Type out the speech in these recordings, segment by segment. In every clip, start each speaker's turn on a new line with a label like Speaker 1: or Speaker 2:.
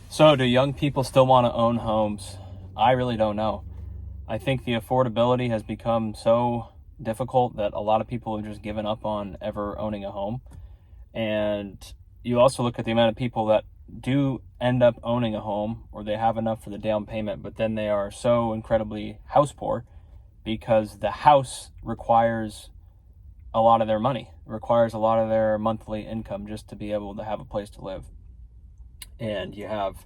Speaker 1: So, do young people still want to own homes? I really don't know. I think the affordability has become so difficult that a lot of people have just given up on ever owning a home. And you also look at the amount of people that do end up owning a home, or they have enough for the down payment, but then they are so incredibly house poor because the house requires a lot of their money, requires a lot of their monthly income just to be able to have a place to live. And you have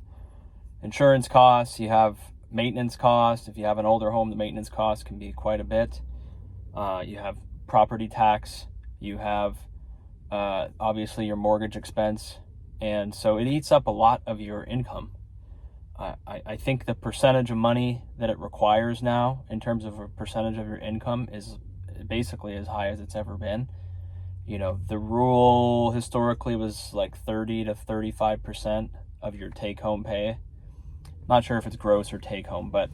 Speaker 1: insurance costs, you have maintenance costs. If you have an older home, the maintenance costs can be quite a bit. You have property tax, you have obviously your mortgage expense, and so it eats up a lot of your income. I think the percentage of money that it requires now in terms of a percentage of your income is basically as high as it's ever been. You know, the rule historically was like 30 to 35% of your take-home pay. Not sure if it's gross or take-home, but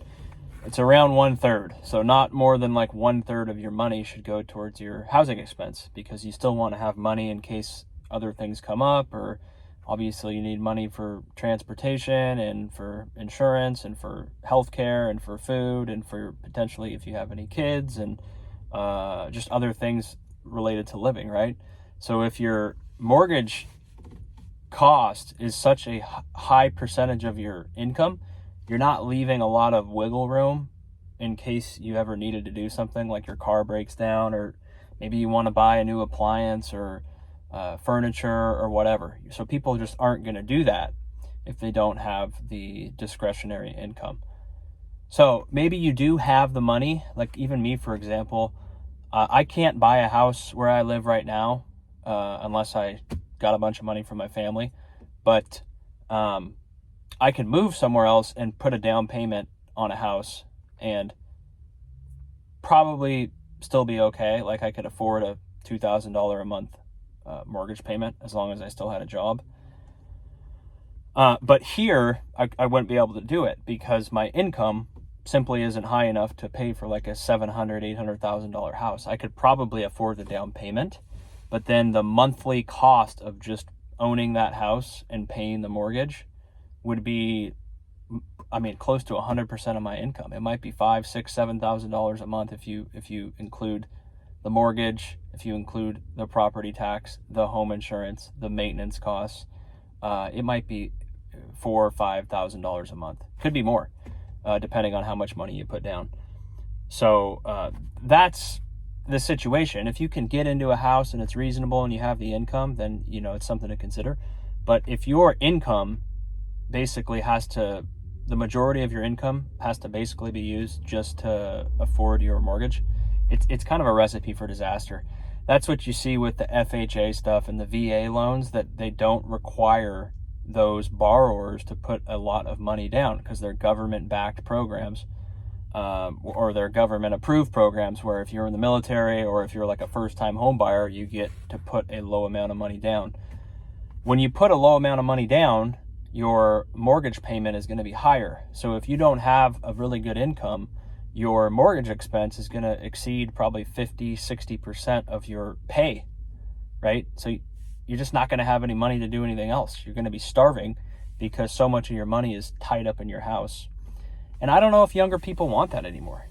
Speaker 1: it's around 1/3. So not more than like 1/3 of your money should go towards your housing expense, because you still want to have money in case other things come up, or obviously you need money for transportation and for insurance and for healthcare and for food and for potentially if you have any kids and just other things related to living, right? So if your mortgage cost is such a high percentage of your income, you're not leaving a lot of wiggle room in case you ever needed to do something like your car breaks down, or maybe you want to buy a new appliance or furniture or whatever. So people just aren't going to do that if they don't have the discretionary income. So maybe you do have the money, like even me, for example. I can't buy a house where I live right now unless I got a bunch of money from my family, but I can move somewhere else and put a down payment on a house and probably still be okay. Like I could afford a $2,000 a month mortgage payment as long as I still had a job. But here I wouldn't be able to do it because my income simply isn't high enough to pay for like a $700,000-$800,000 house. I could probably afford the down payment, but then the monthly cost of just owning that house and paying the mortgage would be, close to 100% of my income. It might be $5,000, $6,000, $7,000 a month if you include the mortgage, if you include the property tax, the home insurance, the maintenance costs. It might be $4,000 or $5,000 a month. Could be more, depending on how much money you put down. So that's the situation. If you can get into a house and it's reasonable and you have the income, then it's something to consider. But if your income basically the majority of your income has to basically be used just to afford your mortgage, it's kind of a recipe for disaster. That's what you see with the FHA stuff and the VA loans, that they don't require those borrowers to put a lot of money down because they're government-backed programs, or they're government-approved programs where if you're in the military or if you're like a first-time home buyer, you get to put a low amount of money down. When you put a low amount of money down, your mortgage payment is going to be higher. So if you don't have a really good income, your mortgage expense is going to exceed probably 50-60% of your pay, right? So you're just not going to have any money to do anything else. You're going to be starving because so much of your money is tied up in your house. And I don't know if younger people want that anymore.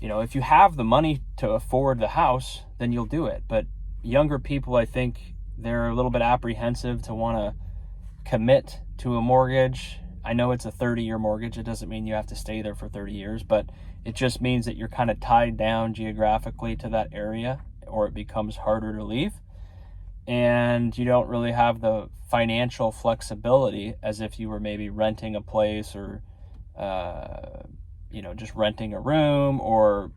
Speaker 1: If you have the money to afford the house, then you'll do it. But younger people, I think they're a little bit apprehensive to want to commit to a mortgage. I know it's a 30-year mortgage. It doesn't mean you have to stay there for 30 years, but it just means that you're kind of tied down geographically to that area, or it becomes harder to leave. And you don't really have the financial flexibility as if you were maybe renting a place or, just renting a room or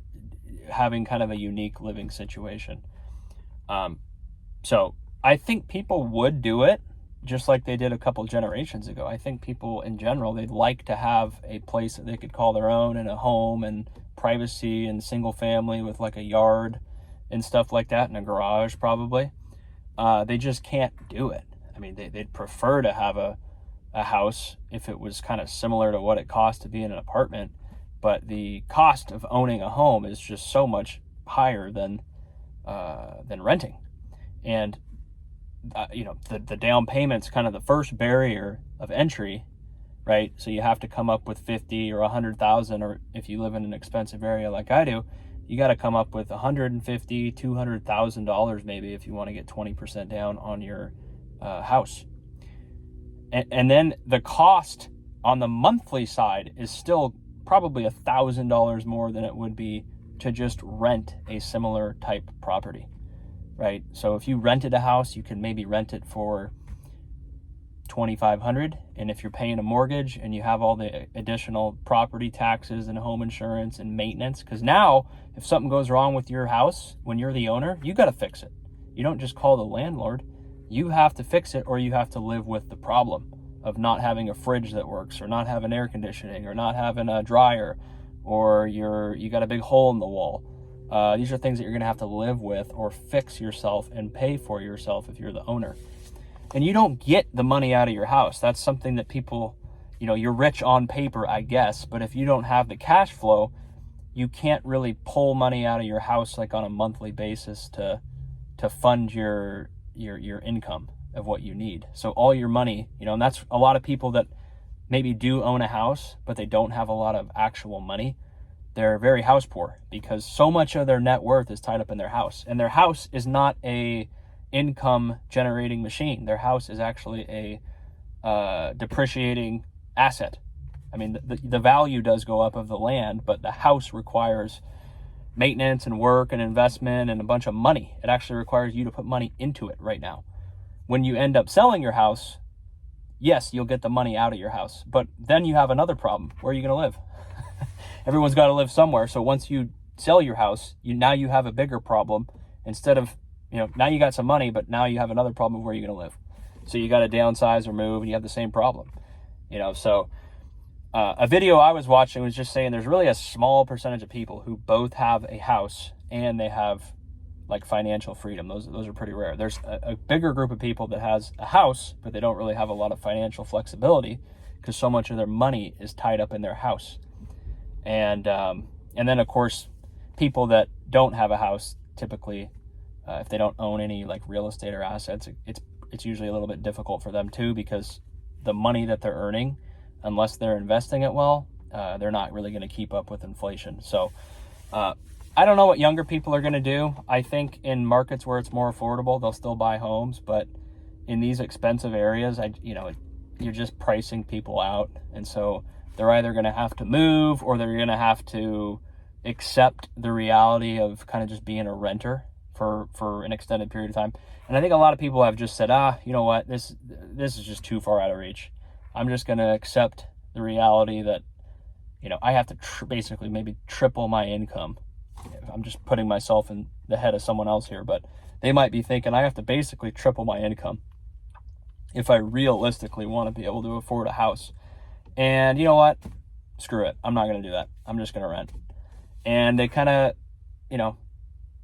Speaker 1: having kind of a unique living situation. So I think people would do it just like they did a couple generations ago. I think people in general, they'd like to have a place that they could call their own and a home and privacy and single family with like a yard and stuff like that, and a garage probably. They just can't do it. They'd prefer to have a house if it was kind of similar to what it costs to be in an apartment, but the cost of owning a home is just so much higher than renting. And the down payment's kind of the first barrier of entry right? So you have to come up with 50 or 100,000, or if you live in an expensive area like I do, you got to come up with $150,000, $200,000 maybe if you want to get 20% down on your house. And then the cost on the monthly side is still probably $1,000 more than it would be to just rent a similar type property, right? So if you rented a house, you can maybe rent it for $2,500, and if you're paying a mortgage and you have all the additional property taxes and home insurance and maintenance, because now if something goes wrong with your house when you're the owner, you got to fix it. You don't just call the landlord. You have to fix it, or you have to live with the problem of not having a fridge that works, or not having air conditioning, or not having a dryer, or you got a big hole in the wall. These are things that you're going to have to live with or fix yourself and pay for yourself if you're the owner. And you don't get the money out of your house. That's something that people, you're rich on paper, I guess, but if you don't have the cash flow, you can't really pull money out of your house like on a monthly basis to fund your income of what you need. So all your money, and that's a lot of people that maybe do own a house, but they don't have a lot of actual money. They're very house poor because so much of their net worth is tied up in their house. And their house is not a income generating machine. Their house is actually a depreciating asset. I mean, the value does go up of the land, but the house requires maintenance and work and investment and a bunch of money. It actually requires you to put money into it right now. When you end up selling your house, yes, you'll get the money out of your house, but then you have another problem. Where are you going to live? Everyone's got to live somewhere. So once you sell your house, now you have a bigger problem. Instead of, now you got some money, but now you have another problem of where you're going to live. So you got to downsize or move, and you have the same problem. So a video I was watching was just saying there's really a small percentage of people who both have a house and they have like financial freedom. Those are pretty rare. There's a bigger group of people that has a house, but they don't really have a lot of financial flexibility because so much of their money is tied up in their house. And then of course, people that don't have a house, typically, if they don't own any like real estate or assets, it's usually a little bit difficult for them too, because the money that they're earning, unless they're investing it well, they're not really going to keep up with inflation. So I don't know what younger people are going to do. I think in markets where it's more affordable, they'll still buy homes, but in these expensive areas, you're just pricing people out. And so they're either going to have to move, or they're going to have to accept the reality of kind of just being a renter for an extended period of time. And I think a lot of people have just said, you know what, this is just too far out of reach. I'm just going to accept the reality that, I have to basically maybe triple my income. I'm just putting myself in the head of someone else here, but they might be thinking I have to basically triple my income if I realistically want to be able to afford a house. And you know what? Screw it. I'm not going to do that. I'm just going to rent. And they kind of,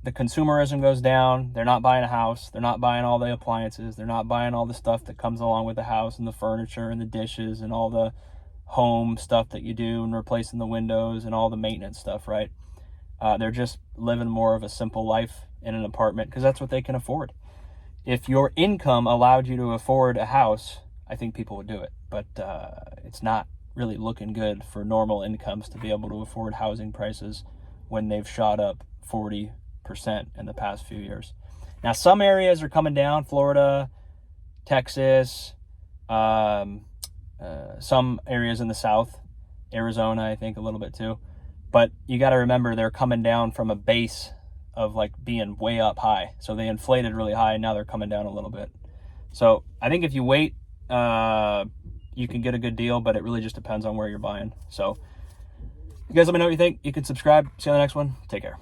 Speaker 1: the consumerism goes down. They're not buying a house. They're not buying all the appliances. They're not buying all the stuff that comes along with the house, and the furniture and the dishes and all the home stuff that you do, and replacing the windows and all the maintenance stuff, right? They're just living more of a simple life in an apartment because that's what they can afford. If your income allowed you to afford a house, I think people would do it. But it's not really looking good for normal incomes to be able to afford housing prices when they've shot up 40% in the past few years. Now, some areas are coming down, Florida, Texas, some areas in the South, Arizona, I think a little bit too. But you got to remember they're coming down from a base of like being way up high. So they inflated really high, and now they're coming down a little bit. So I think if you wait, you can get a good deal, but it really just depends on where you're buying. So you guys let me know what you think. You can subscribe. See you on the next one. Take care.